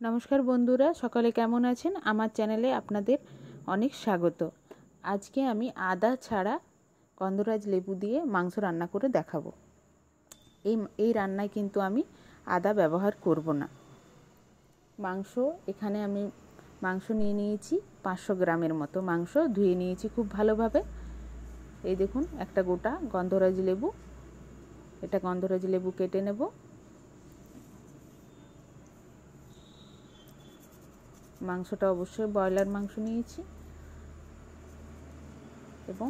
নমস্কার বন্ধুরা, সকলে কেমন আছেন? আমার চ্যানেলে আপনাদের অনেক স্বাগত। আজকে আমি আদা ছাড়া গন্ধরাজ লেবু দিয়ে মাংস রান্না করে দেখাবো। এই রান্নায় কিন্তু আমি আদা ব্যবহার করব না। এখানে আমি মাংস নিয়ে নিয়েছি 500 গ্রামের মতো। মাংস ধুয়ে নিয়েছি খুব ভালোভাবে। এই দেখুন, একটা গোটা গন্ধরাজ লেবু। এটা গন্ধরাজ লেবু কেটে নেব। মাংসটা অবশ্যই ব্রয়লার মাংস নিয়েছি এবং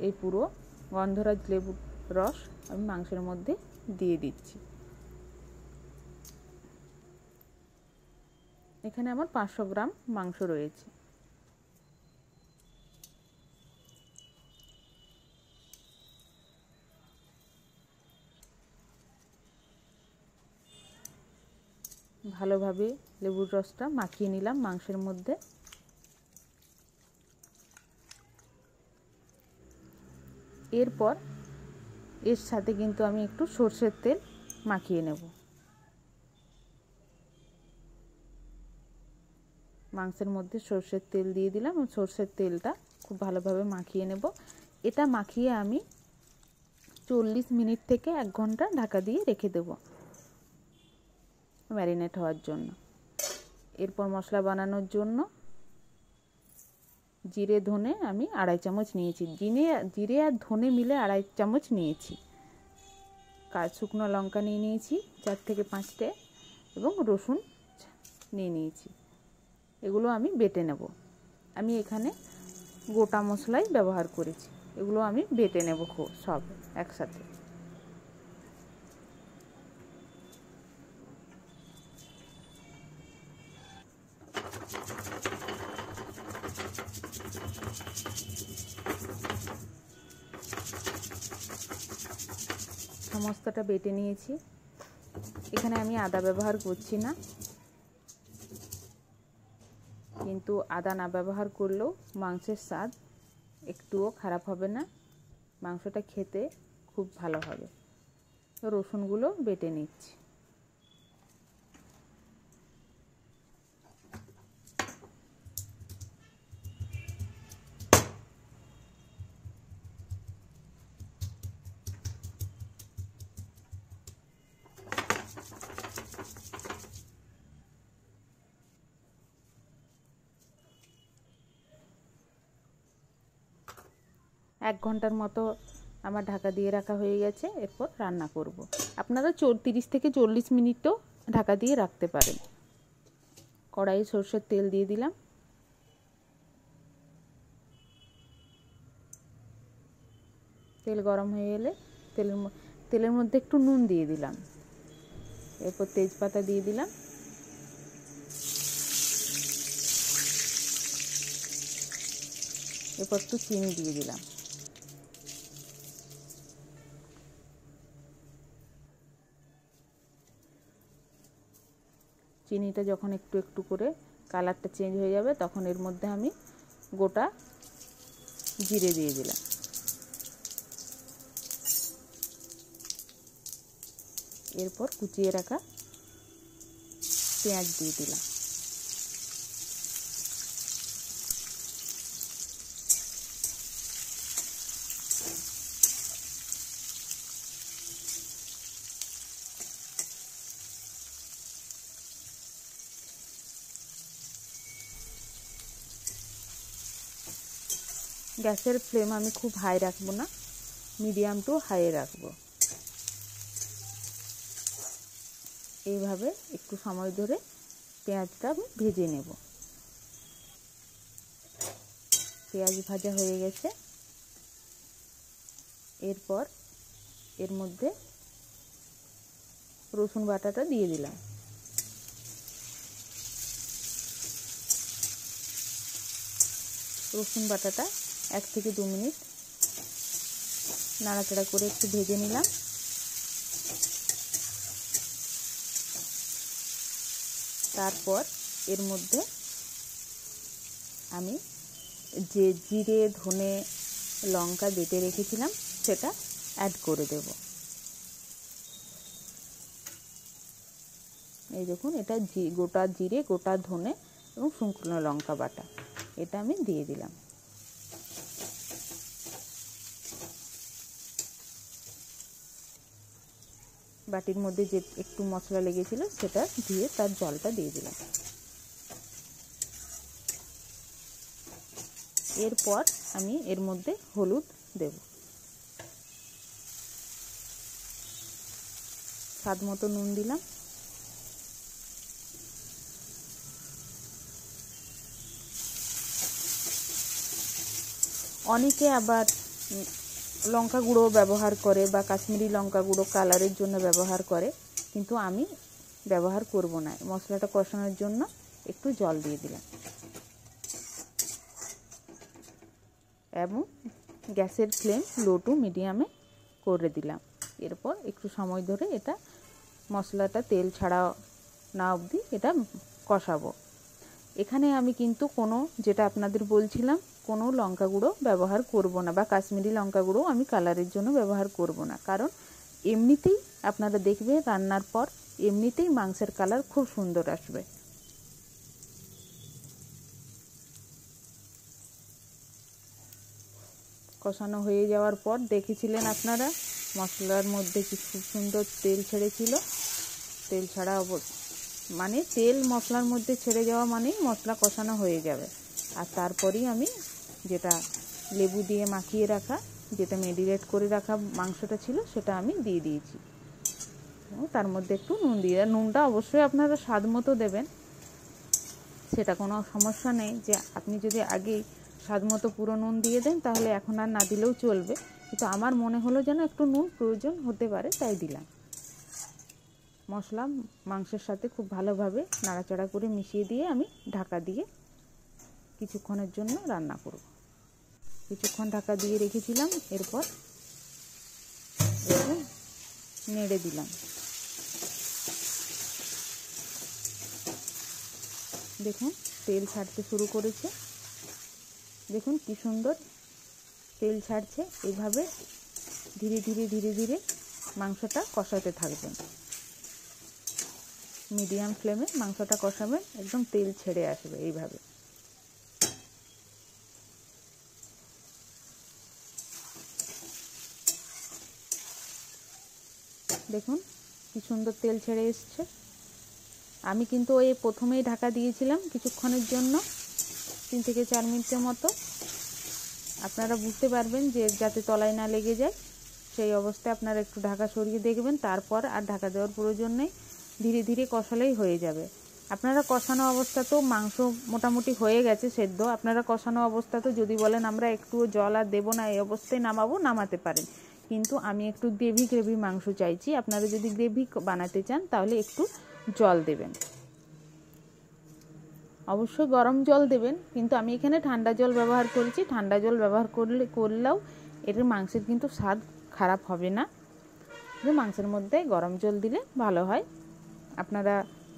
এই পুরো গন্ধরাজ লেবুর রস আমি মাংসের মধ্যে দিয়ে দিচ্ছি। এখানে আমার 500 গ্রাম মাংস রয়েছে। ভালোভাবে লেবুর রসটা মাখিয়ে নিলাম মাংসের মধ্যে। এরপর এর সাথে কিন্তু আমি একটু সরষের তেল মাখিয়ে নেব। মাংসের মধ্যে সরষের তেল দিয়ে দিলাম এবং সরষের তেলটা খুব ভালোভাবে মাখিয়ে নেব। এটা মাখিয়ে আমি 40 মিনিট থেকে 1 ঘন্টা ঢাকা দিয়ে রেখে দেব ম্যারিনেট হওয়ার জন্য। এরপর মশলা বানানোর জন্য জিরে ধনে আমি 2.5 চামচ নিয়েছি। জিরে আর ধনে মিলে 2.5 চামচ নিয়েছি। শুকনো লঙ্কা নিয়ে নিয়েছি 4 থেকে 5টে এবং রসুন নিয়ে নিয়েছি। এগুলো আমি বেটে নেব। আমি এখানে গোটা মশলাই ব্যবহার করেছি। এগুলো আমি বেটে নেব সব একসাথে। সমস্তটা বেটে নিয়েছি। এখানে আমি আদা ব্যবহার করছি না, কিন্তু আদা না ব্যবহার করলেও মাংসের স্বাদ একটুও খারাপ হবে না, মাংসটা খেতে খুব ভালো হবে। তো রসুনগুলো বেটে নিচ্ছি। এক ঘন্টার মতো আমার ঢাকা দিয়ে রাখা হয়ে গেছে। এরপর রান্না করব। আপনারা 30 থেকে 40 মিনিটও ঢাকা দিয়ে রাখতে পারেন। কড়াইয়ে সরষের তেল দিয়ে দিলাম। তেল গরম হয়ে এলে তেলের মধ্যে একটু নুন দিয়ে দিলাম। এরপর তেজপাতা দিয়ে দিলাম। এরপর একটু চিনি দিয়ে দিলাম। চিনিটা যখন একটু একটু করে কালারটা চেঞ্জ হয়ে যাবে, তখন এর মধ্যে আমি গোটা জিরে দিয়ে দিলাম। এরপর কুচিয়ে রাখা পেঁয়াজ দিয়ে দিলাম। গ্যাসের ফ্লেম আমি খুব হাই রাখবো না, মিডিয়াম টু হাই রাখবো। এইভাবে একটু সময় ধরে পেঁয়াজটা আমি ভেজে নেব। পেঁয়াজ ভাজা হয়ে গেছে। এরপর এর মধ্যে রসুন বাটাটা দিয়ে দিলাম। রসুন বাটাটা 1 থেকে 2 মিনিট নাড়াচাড়া করে একটু ভেজে নিলাম। তারপর এর মধ্যে আমি যে জিরে ধনে লঙ্কা বেটে রেখেছিলাম সেটা অ্যাড করে দেব। এই দেখুন, এটা গোটা জিরে, গোটা ধনে এবং শুকনো লঙ্কা বাটা, এটা আমি দিয়ে দিলাম। বাটির মধ্যে যে একটু মশলা লেগেছিল সেটা দিয়ে তার জলটা দিয়ে দিলাম। এরপর আমি এর মধ্যে হলুদ দেব, স্বাদ মতো নুন দিলাম, অনেকে আবার লঙ্কা গুঁড়ো ব্যবহার করে বা কাশ্মীরি লঙ্কা গুঁড়ো কালারের জন্য ব্যবহার করে, কিন্তু আমি ব্যবহার করব না। মশলাটা কষানোর জন্য একটু জল দিয়ে দিলাম এবং গ্যাসের ফ্লেম লো টু মিডিয়ামে করে দিলাম। এরপর একটু সময় ধরে এটা মশলাটা তেল ছাড়া না অবধি এটা কষাবো। এখানে আমি কিন্তু কোনো, যেটা আপনাদের বলছিলাম, কোনো লঙ্কা গুঁড়ো ব্যবহার করব না বা কাশ্মীরি লঙ্কা গুঁড়ো আমি কালারের জন্য ব্যবহার করব না, কারণ এমনিতেই আপনারা দেখবে রান্নার পর এমনিতেই মাংসের কালার খুব সুন্দর আসবে। কষানো হয়ে যাওয়ার পর দেখেছিলেন আপনারা মশলার মধ্যে কি খুব সুন্দর তেল ছেড়েছিল। তেল ছাড়া মানে তেল মশলার মধ্যে ছেড়ে যাওয়া মানেই মশলা কষানো হয়ে যাবে। আর তারপরেই আমি যেটা লেবু দিয়ে মাখিয়ে রাখা, যেটা মেরিনেট করে রাখা মাংসটা ছিল সেটা আমি দিয়ে দিয়েছি। তার মধ্যে একটু নুন দিয়ে, নুনটা অবশ্যই আপনারা স্বাদ মতো দেবেন, সেটা কোনো সমস্যা নেই। যে আপনি যদি আগেই স্বাদ মতো পুরো নুন দিয়ে দেন তাহলে এখন আর না দিলেও চলবে, কিন্তু আমার মনে হলো যেন একটু নুন প্রয়োজন হতে পারে, তাই দিলাম। মশলা মাংসের সাথে খুব ভালোভাবে নাড়াচাড়া করে মিশিয়ে দিয়ে আমি ঢাকা দিয়ে কিছুক্ষণের জন্য রান্না করব। কিছুক্ষণ ঢাকা দিয়ে রেখেছিলাম, এরপর নেড়ে দিলাম। দেখুন তেল ছাড়তে শুরু করেছে, দেখুন কি সুন্দর তেল ছাড়ছে। এইভাবে ধীরে ধীরে ধীরে ধীরে মাংসটা কষাতে থাকবেন, মিডিয়াম ফ্লেমে মাংসটা কষাবেন, একদম তেল ছেড়ে আসবে এইভাবে। দেখুন কি সুন্দর তেল ছেড়ে এসছে। আমি কিন্তু ওই প্রথমেই ঢাকা দিয়েছিলাম কিছুক্ষণের জন্য, 3 থেকে 4 মিনিটের মতো। আপনারা বুঝতে পারবেন যে যাতে তলায় না লেগে যায়, সেই অবস্থায় আপনারা একটু ঢাকা সরিয়ে দেখবেন, তারপর আর ঢাকা দেওয়ার প্রয়োজন নেই, ধীরে ধীরে কষালেই হয়ে যাবে। আপনারা কষানো অবস্থাতেও মাংস মোটামুটি হয়ে গেছে সেদ্ধ, আপনারা কষানো অবস্থাতেও যদি বলেন আমরা একটুও জল আর দেবো না, এই অবস্থায় নামাবো, নামাতে পারেন, কিন্তু আমি একটু গ্রেভি মাংস চাইছি। আপনারা যদি গ্রেভি বানাতে চান তাহলে একটু জল দেবেন, অবশ্যই গরম জল দেবেন, কিন্তু আমি এখানে ঠান্ডা জল ব্যবহার করেছি। ঠান্ডা জল ব্যবহার করলেও এর মাংসের কিন্তু স্বাদ খারাপ হবে না, মাংসের মধ্যে গরম জল দিলে ভালো হয়। আপনারা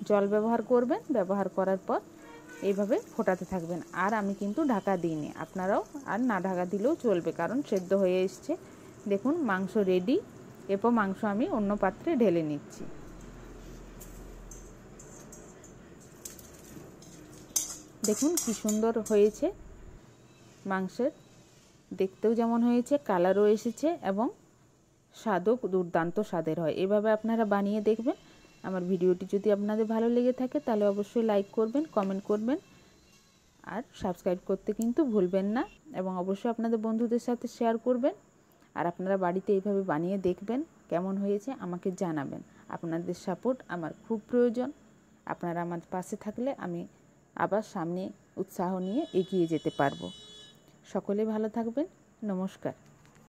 জল ব্যবহার করবেন, ব্যবহার করার পর এইভাবে ফোটাতে থাকবেন। আর আমি কিন্তু ঢাকা দিইনি, আপনারাও আর না ঢাকা দিলেও চলবে, কারণ সেদ্ধ হয়ে এসছে। দেখুন মাংস রেডি। এরপর মাংস আমি অন্য পাত্রে ঢেলে নিচ্ছি। দেখুন কি সুন্দর হয়েছে মাংসের, দেখতেও যেমন হয়েছে, কালারও এসেছে এবং স্বাদও দুর্দান্ত স্বাদের হয়। এভাবে আপনারা বানিয়ে দেখবেন। আমার ভিডিওটি যদি আপনাদের ভালো লেগে থাকে তাহলে অবশ্যই লাইক করবেন, কমেন্ট করবেন আর সাবস্ক্রাইব করতে কিন্তু ভুলবেন না, এবং অবশ্যই আপনাদের বন্ধুদের সাথে শেয়ার করবেন। আর আপনারা বাড়িতে এইভাবে বানিয়ে দেখবেন, কেমন হয়েছে আমাকে জানাবেন। আপনাদের সাপোর্ট আমার খুব প্রয়োজন। আপনারা আমার পাশে থাকলে আমি আবার সামনে উৎসাহ নিয়ে এগিয়ে যেতে পারবো। সকলে ভালো থাকবেন। নমস্কার।